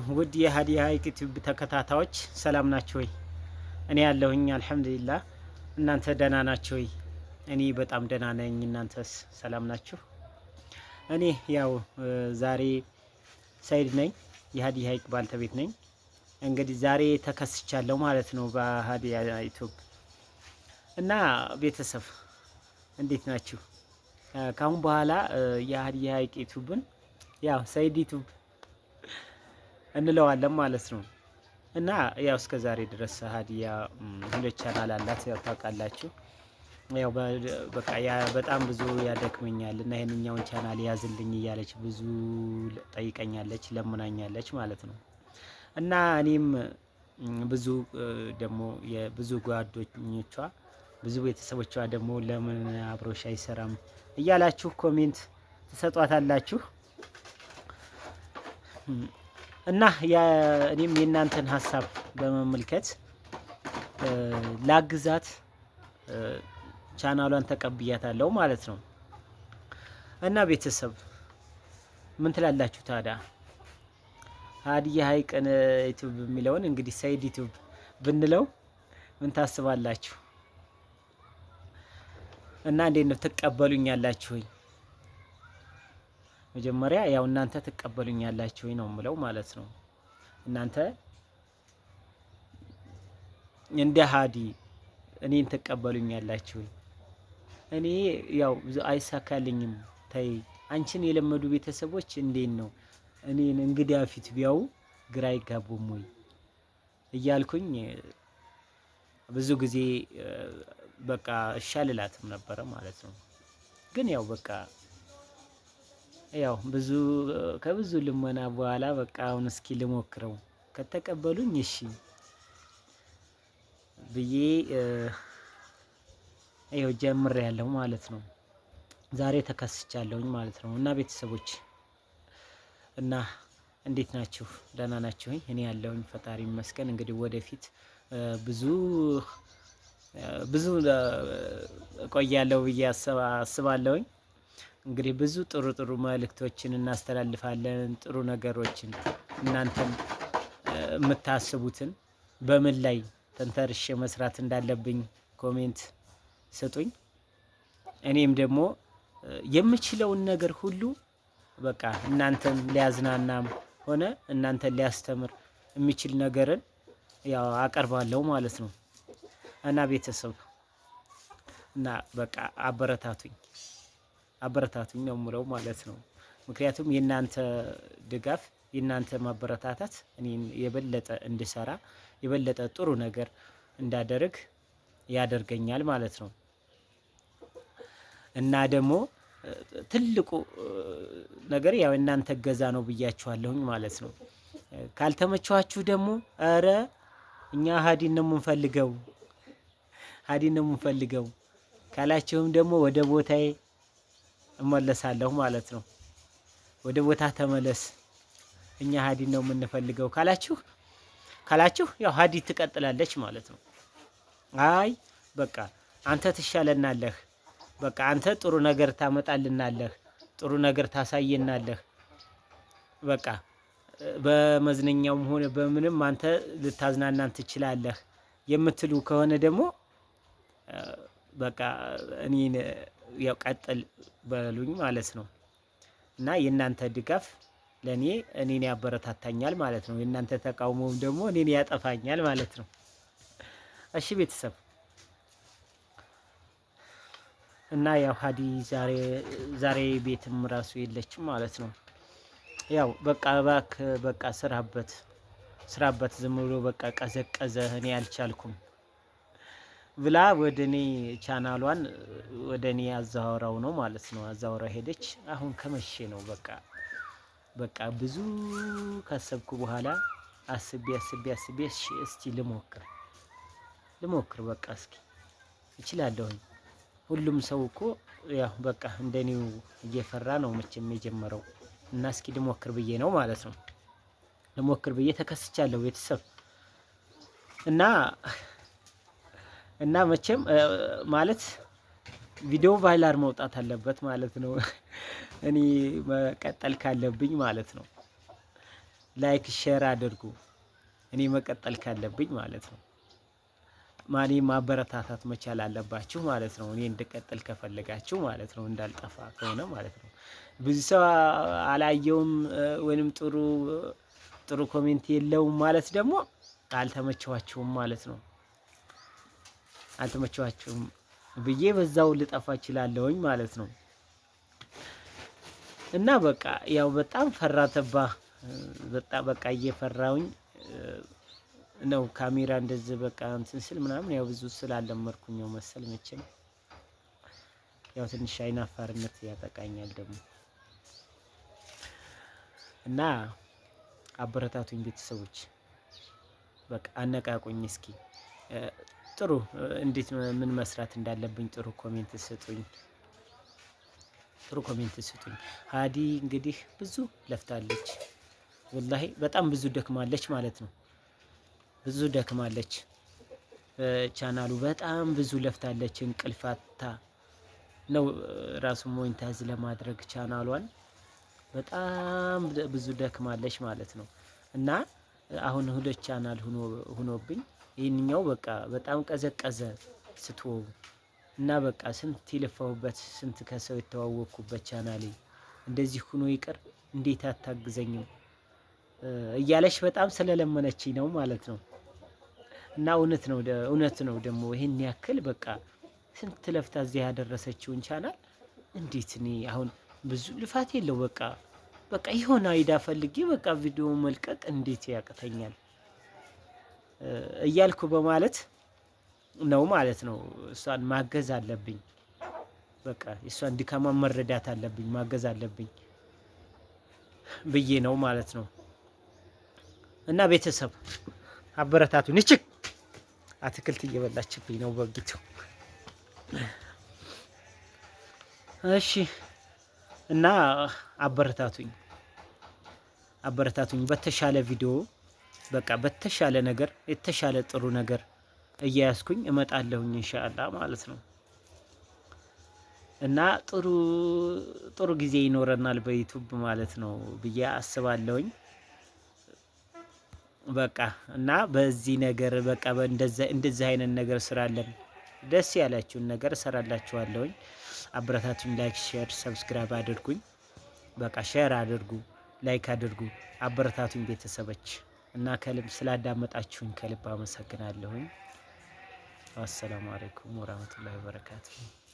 ውድ የሀዲያ ሀይቅ ዩቲዩብ ተከታታዮች ሰላም ናችሁ ወይ? እኔ ያለሁኝ አልሐምዱሊላህ። እናንተ ደህና ናችሁ ወይ? እኔ በጣም ደህና ነኝ። እናንተስ ሰላም ናችሁ? እኔ ያው ዛሬ ሰይድ ነኝ፣ የሀዲያ ሀይቅ ባልተቤት ነኝ። እንግዲህ ዛሬ ተከስቻለሁ ማለት ነው በሀዲያ ዩቲዩብ እና ቤተሰብ እንዴት ናችሁ? ካሁን በኋላ የሀዲያ ሀይቅ ዩቲዩብን ያው ሰይድ ዩቲዩብ እንለዋለን ማለት ነው። እና ያው እስከ ዛሬ ድረስ ሀዲያ ሁለት ቻናል አላት፣ ያው ታውቃላችሁ። ያው በቃ በጣም ብዙ ያደክመኛል እና ይሄንኛውን ቻናል ያዝልኝ እያለች ብዙ ጠይቀኛለች፣ ለምናኛለች ማለት ነው። እና እኔም ብዙ ደግሞ የብዙ ጓደኞቿ ብዙ ቤተሰቦቿ ደግሞ ለምን አብሮሽ አይሰራም እያላችሁ ኮሜንት ትሰጧታላችሁ። እና እኔም የእናንተን ሀሳብ በመመልከት ላግዛት ቻናሏን ተቀብያታለሁ ማለት ነው። እና ቤተሰብ ምን ትላላችሁ ታዲያ? ሀዲያ ሀይቅን ዩቲዩብ የሚለውን እንግዲህ ሰይድ ዩቲዩብ ብንለው ምን ታስባላችሁ? እና እንዴት ነው ትቀበሉኛላችሁ ወይ? መጀመሪያ ያው እናንተ ትቀበሉኛላችሁ ወይ ነው የምለው ማለት ነው። እናንተ እንደ ሀዲ እኔን ትቀበሉኛላችሁ ወይ? እኔ ያው አይሳካልኝም። ተይ አንቺን የለመዱ ቤተሰቦች እንዴት ነው እኔን እንግዳ ፊት ቢያው ግራ አይጋቡም ወይ እያልኩኝ ብዙ ጊዜ በቃ እሻልላትም ነበረ ማለት ነው። ግን ያው በቃ ያው ከብዙ ልመና በኋላ በቃ አሁን እስኪ ልሞክረው ከተቀበሉኝ እሺ ብዬ ይኸው ጀምሬያለሁ ማለት ነው። ዛሬ ተከስቻለሁኝ ማለት ነው። እና ቤተሰቦች እና እንዴት ናችሁ? ደህና ናችሁ? እኔ ያለሁኝ ፈጣሪ ይመስገን። እንግዲህ ወደፊት ብዙ እቆያለሁ ብዬ አስባለሁኝ። እንግዲህ ብዙ ጥሩ መልእክቶችን እናስተላልፋለን። ጥሩ ነገሮችን እናንተም የምታስቡትን በምን ላይ ተንተርሼ መስራት እንዳለብኝ ኮሜንት ስጡኝ። እኔም ደግሞ የምችለውን ነገር ሁሉ በቃ እናንተን ሊያዝናናም ሆነ እናንተን ሊያስተምር የሚችል ነገርን ያው አቀርባለሁ ማለት ነው። እና ቤተሰብ እና በቃ አበረታቱኝ ነው የምለው ማለት ነው። ምክንያቱም የእናንተ ድጋፍ የእናንተ ማበረታታት እኔን የበለጠ እንድሰራ የበለጠ ጥሩ ነገር እንዳደርግ ያደርገኛል ማለት ነው። እና ደግሞ ትልቁ ነገር ያው እናንተ እገዛ ነው ብያችኋለሁኝ ማለት ነው። ካልተመቻችሁ ደግሞ ኧረ እኛ ሀዲን ነው የምንፈልገው ካላችሁም ደግሞ ወደ ቦታዬ እመለሳለሁ ማለት ነው። ወደ ቦታ ተመለስ እኛ ሀዲን ነው የምንፈልገው ካላችሁ ያው ሀዲ ትቀጥላለች ማለት ነው። አይ በቃ አንተ ትሻለናለህ፣ በቃ አንተ ጥሩ ነገር ታመጣልናለህ፣ ጥሩ ነገር ታሳየናለህ፣ በቃ በመዝናኛውም ሆነ በምንም አንተ ልታዝናናን ትችላለህ የምትሉ ከሆነ ደግሞ በቃ እኔን ያው ቀጥል በሉኝ ማለት ነው። እና የእናንተ ድጋፍ ለኔ እኔን ያበረታታኛል ማለት ነው። የእናንተ ተቃውሞም ደግሞ እኔን ያጠፋኛል ማለት ነው። እሺ ቤተሰብ እና ያው ሀዲ ዛሬ ቤትም ራሱ የለችም ማለት ነው። ያው በቃ እባክህ በቃ ስራበት ዝም ብሎ በቃ ቀዘቀዘ እኔ አልቻልኩም ብላ ወደ እኔ ቻናሏን ወደ እኔ አዛወራው ነው ማለት ነው። አዛወራው ሄደች። አሁን ከመቼ ነው በቃ ብዙ ካሰብኩ በኋላ አስቤ እስቲ ልሞክር በቃ እስኪ እችላለሁኝ። ሁሉም ሰው እኮ ያው በቃ እንደኔው እየፈራ ነው መቼም የጀመረው እና እስኪ ልሞክር ብዬ ነው ማለት ነው። ልሞክር ብዬ ተከስቻለሁ ቤተሰብ እና መቼም ማለት ቪዲዮ ቫይራል መውጣት አለበት ማለት ነው። እኔ መቀጠል ካለብኝ ማለት ነው። ላይክ ሼር አድርጉ። እኔ መቀጠል ካለብኝ ማለት ነው ማኔ ማበረታታት መቻል አለባችሁ ማለት ነው። እኔ እንድቀጥል ከፈለጋችሁ ማለት ነው፣ እንዳልጠፋ ከሆነ ማለት ነው። ብዙ ሰው አላየውም ወይንም ጥሩ ኮሜንት የለውም ማለት ደግሞ አልተመቸዋችሁም ማለት ነው። አልተመቸዋችሁም ብዬ በዛው ልጠፋ እችላለሁኝ ማለት ነው። እና በቃ ያው በጣም ፈራተባ በቃ እየፈራውኝ ነው ካሜራ እንደዚህ በቃ እንትን ስል ምናምን ያው ብዙ ስላለመርኩኝ ነው መሰል መቼም ያው ትንሽ አይናፋርነት ያጠቃኛል ደግሞ እና አበረታቱኝ ቤተሰቦች፣ በቃ አነቃቁኝ። እስኪ ጥሩ እንዴት ምን መስራት እንዳለብኝ ጥሩ ኮሜንት ስጡኝ። ሀዲ እንግዲህ ብዙ ለፍታለች፣ ወላሂ በጣም ብዙ ደክማለች ማለት ነው። ብዙ ደክማለች። ቻናሉ በጣም ብዙ ለፍታለች። እንቅልፋታ ነው ራሱ ሞኒታይዝ ለማድረግ ቻናሏን በጣም ብዙ ደክማለች ማለት ነው። እና አሁን 2 ቻናል ሆኖብኝ ይሄንኛው በቃ በጣም ቀዘቀዘ ስትወው እና በቃ ስንት የለፋሁበት ስንት ከሰው የተዋወቅኩበት ቻናሌ እንደዚህ ሆኖ ይቀር እንዴት አታግዘኝም እያለች በጣም ስለለመነችኝ ነው ማለት ነው። እና እውነት ነው ደግሞ ይሄን ያክል በቃ ስንት ለፍታ እዚህ ያደረሰችውን ቻናል እንዴት እኔ አሁን ብዙ ልፋት የለው በቃ ይሆን አይዳ ፈልጌ በቃ ቪዲዮ መልቀቅ እንዴት ያቅተኛል እያልኩ በማለት ነው ማለት ነው። እሷን ማገዝ አለብኝ። በቃ እሷን ድካማ መረዳት አለብኝ፣ ማገዝ አለብኝ ብዬ ነው ማለት ነው። እና ቤተሰብ አበረታቱኝ። እቺ አትክልት እየበላችብኝ ነው በግቱ። እሺ እና አበረታቱኝ በተሻለ ቪዲዮ በቃ በተሻለ ነገር የተሻለ ጥሩ ነገር እያያዝኩኝ እመጣለሁኝ ኢንሻአላህ ማለት ነው። እና ጥሩ ጊዜ ይኖረናል በዩቲዩብ ማለት ነው ብዬ አስባለሁኝ። በቃ እና በዚህ ነገር በቃ እንደዚህ አይነት ነገር ስራለን ደስ ያላችሁን ነገር እሰራላችኋለሁኝ። አበረታቱኝ። ላይክ ሼር ሰብስክራይብ አድርጉኝ። በቃ ሼር አድርጉ፣ ላይክ አድርጉ፣ አበረታቱኝ ቤተሰቦች። እና ከልብ ስላዳመጣችሁኝ ከልብ አመሰግናለሁኝ። አሰላሙ አለይኩም ወራህመቱላሂ ወበረካቱሁ።